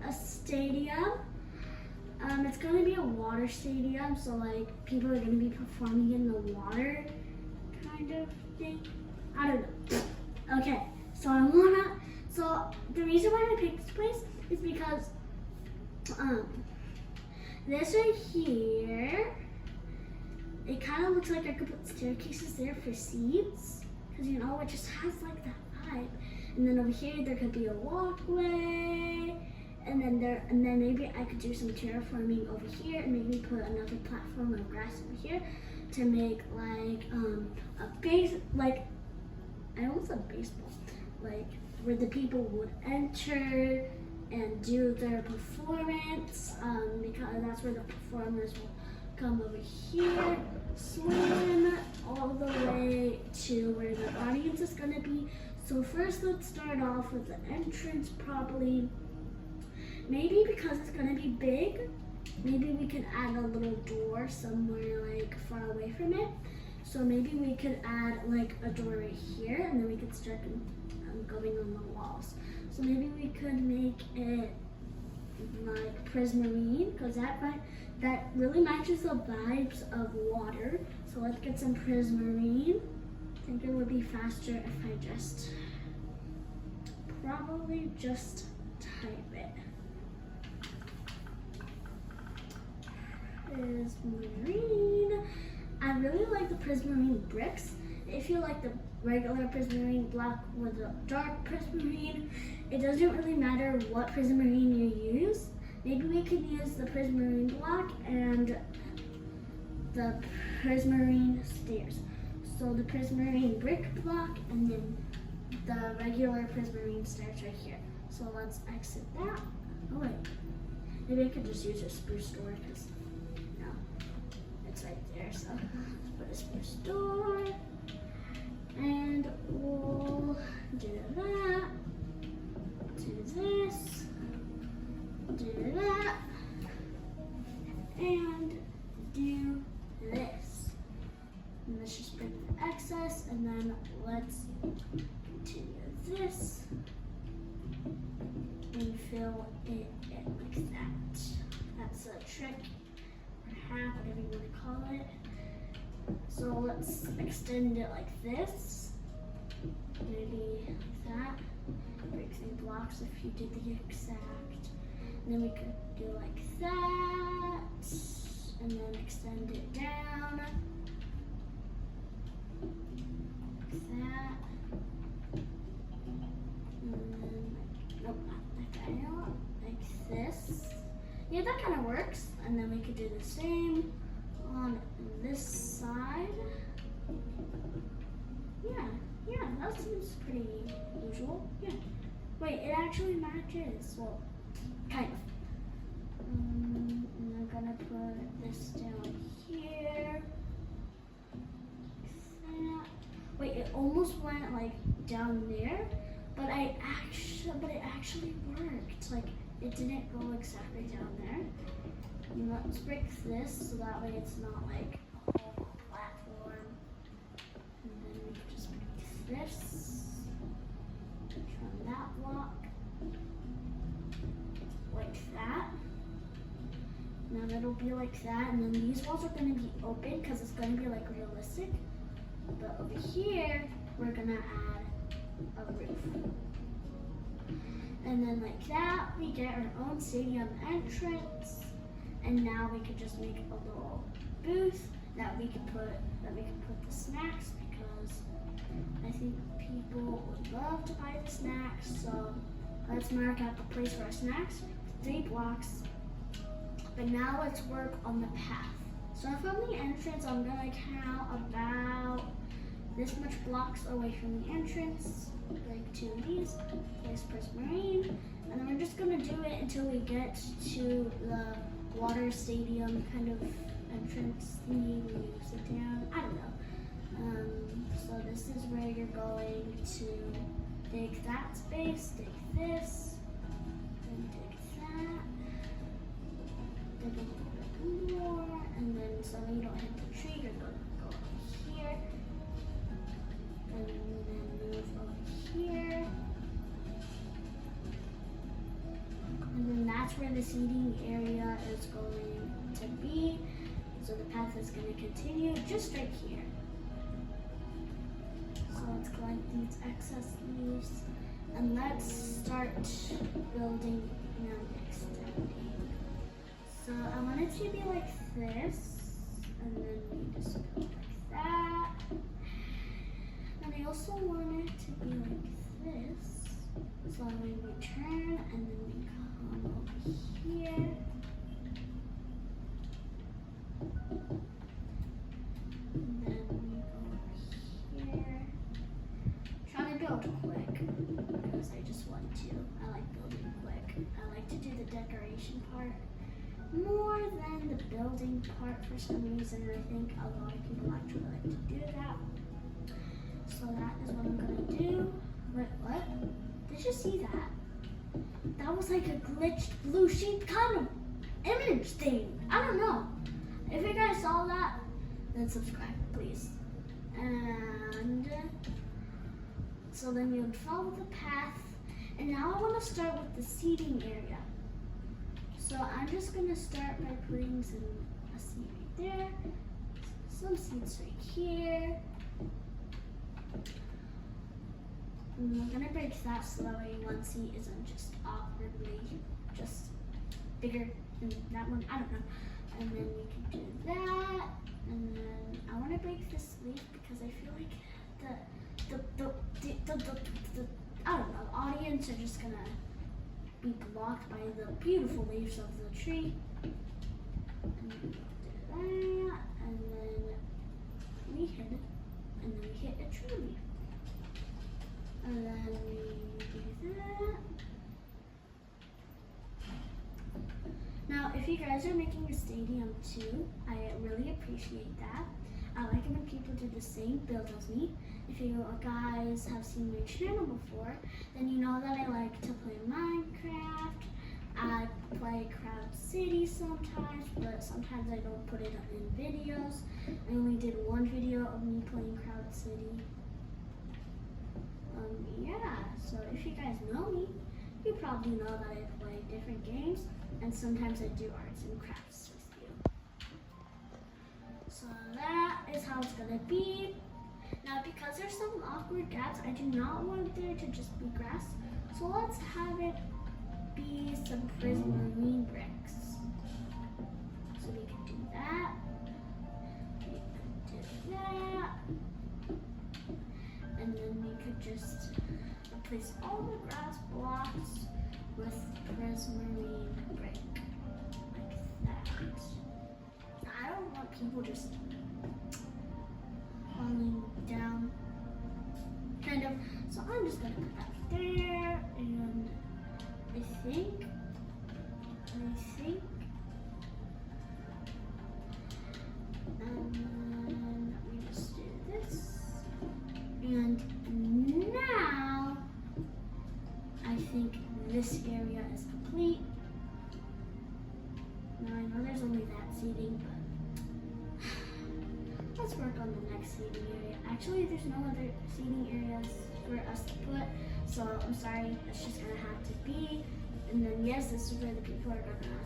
a stadium. It's gonna be a water stadium, so like people are gonna be performing in the water, kind of thing. I don't know. Okay, so so the reason why I picked this place is because this right here, it kind of looks like I could put staircases there for seats, because you know, it just has like that vibe. And then over here there could be a walkway, and then maybe I could do some terraforming over here, and maybe put another platform of grass over here to make like a base, like I almost said baseball, like where the people would enter and do their performance, because that's where the performers will come over here, swim all the way to where the audience is gonna be. So first let's start off with the entrance probably. Maybe because it's gonna be big, maybe we could add a little door somewhere like far away from it. So maybe we could add like a door right here, and then we could start going on the walls. So maybe we could make it like prismarine, because that really matches the vibes of water. So let's get some prismarine. I think it would be faster if I just probably just type it. Prismarine. I really like the prismarine bricks. If you like the regular prismarine block or the dark prismarine, it doesn't really matter what prismarine you use. Maybe we could use the prismarine block and the prismarine stairs. So the prismarine brick block and then the regular prismarine stairs right here. So let's exit that. Oh wait, maybe I could just use a spruce door because no, it's right there. So let's put a spruce door, and we'll do that, do this, do that, and do this. And let's just break the excess, and then let's continue this and fill it in like that. That's a trick, or hack, whatever you want to call it. So let's extend it like this, maybe like that. Break 3 blocks if you did the exact. And then we could do like that, and then extend it down. That, and then nope, not like that, like this. Yeah, that kind of works. And then we could do the same on this side. Yeah, that seems pretty usual. Yeah. Wait, it actually matches. Well, kind of. And I'm gonna put this down here. Wait, it almost went like down there, but it actually worked. Like it didn't go exactly down there. And let's break this so that way it's not like a whole platform. And then we can just break this from that block like that. Now it'll be like that, and then these walls are going to be open because it's going to be like realistic. But over here, we're gonna add a roof. And then like that, we get our own stadium entrance. And now we could just make a little booth that we could put the snacks, because I think people would love to buy the snacks. So let's mark out the place for our snacks, 3 blocks. But now let's work on the path. So from the entrance, I'm gonna count about this much blocks away from the entrance, like 2 of these, place prismarine, and then we're just gonna do it until we get to the water stadium kind of entrance thingy where you sit down. I don't know. So this is where you're going to dig that space, dig this, then dig that, dig a little bit more, and then so you don't hit the tree, you're going to go over here, and then move over here, and then where the seating area is going to be. So the path is going to continue just right here. So let's collect these excess leaves and let's start building and extending. So I want it to be like this, and then we just go like that. And I also want it to be like this. So when we turn and then we come over here. And then we go over here. Trying to build quick because I just want to. I like building quick. I like to do the decoration part more than the building part for some reason. I think a lot of people actually like to do that. So that is what I'm gonna do. Wait, what? Did you see that? That was like a glitched blue sheep kind of image thing. I don't know. If you guys saw that, then subscribe, please. And so then we would follow the path. And now I want to start with the seating area. So I'm just going to start by putting a seat right there, some seats right here. And I'm going to break that so that way one seat isn't just awkwardly just bigger than that one. I don't know. And then we can do that. And then I want to break this leaf because I feel like the I don't know, audience are just going to be blocked by the beautiful leaves of the tree. And then we do that, and then we hit it, and then we hit a tree leaf. And then we do that. Now, if you guys are making a stadium too, I really appreciate that. I like it when people do the same build as me. If you guys have seen my channel before, then you know that I like to play Minecraft. I play Crowd City sometimes, but sometimes I don't put it in videos. I only did one video of me playing Crowd City. Yeah, so if you guys know me, you probably know that I play different games, and sometimes I do arts and crafts with you. So that is how it's gonna be. Now, because there's some awkward gaps, I do not want there to just be grass. So let's have it be some prismarine bricks. So we can do that. We can do that. And then we could just replace all the grass blocks with prismarine brick. Like that. I don't want people just falling down, kind of. So I'm just gonna put that there, and I think, and then we just do this, and now I think this area is complete. Now I know there's only that seating, but let's work on the next seating area. Actually, there's no other seating areas for us to put, so I'm sorry, it's just gonna have to be. And then yes, this is where the people are gonna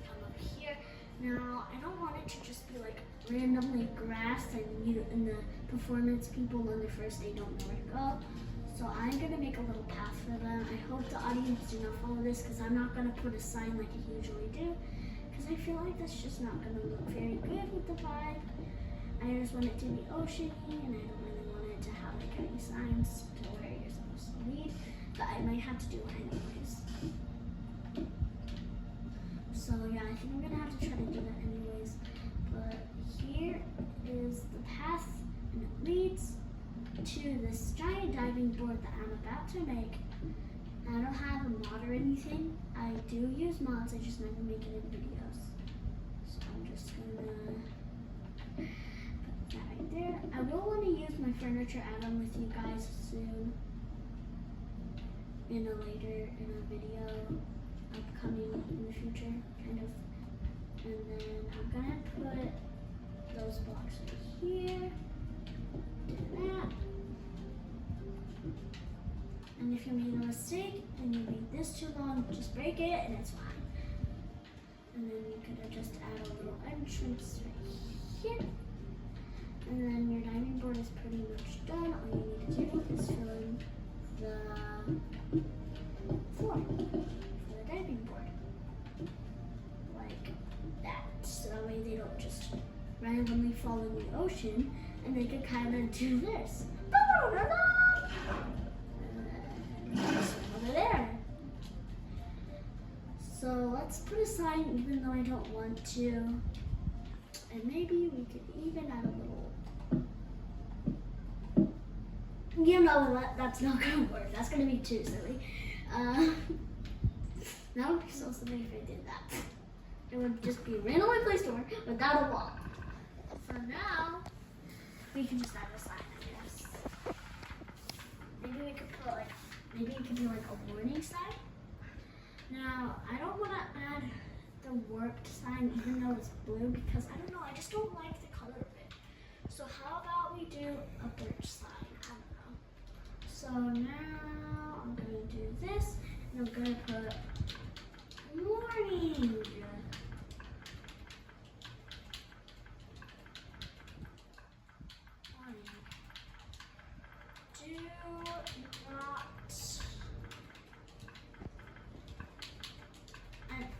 come up here. Now, I don't want it to just be like randomly grass and the performance people on their first day don't know where to go. So I'm gonna make a little path for them. I hope the audience do not follow this because I'm not gonna put a sign like I usually do, because I feel like that's just not gonna look very good with the vibe. I just want it to be oceany, and I don't really want it to have like any signs to where you're supposed to lead, but I might have to do it anyways. So yeah, I think I'm gonna have to try to do that anyways. But here is the path, and it leads to this giant diving board that I'm about to make. I don't have a mod or anything. I do use mods, I just never make it in videos. So I'm just gonna put that right there. I will want to use my furniture add-on with you guys soon. In a video upcoming in the future, kind of. And then I'm gonna put those blocks right here. Do that. And if you made a mistake and you made this too long, just break it and it's fine. And then you could just add a little entrance right here. And then your diving board is pretty much done. All you need to do is fill in the floor for the diving board. Like that. So that way they don't just randomly fall in the ocean, and they can kind of do this. Over there. So let's put a sign even though I don't want to. And maybe we could even add a little. You know that's not gonna work. That's gonna be too silly. That would be so silly if I did that. It would just be randomly placed over without a wall. So now we can just add a sign, I guess. Maybe we could put maybe it could be like a warning sign. Now I don't want to add the warped sign even though it's blue because I don't know. I just don't like the color of it. So how about we do a birch sign? So now I'm going to do this, and I'm going to put warning. Warning. Do not enter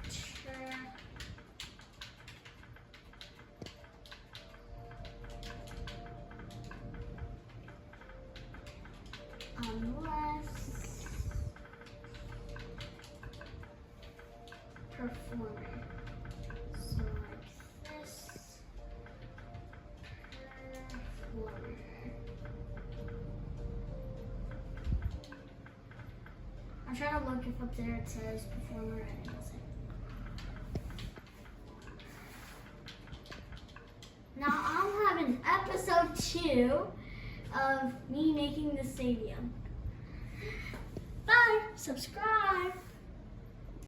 unless performer. So like this performer. I'm trying to look if up there it says performer and it doesn't. Now I'll have an episode 2 of me making the stadium. Bye! Subscribe!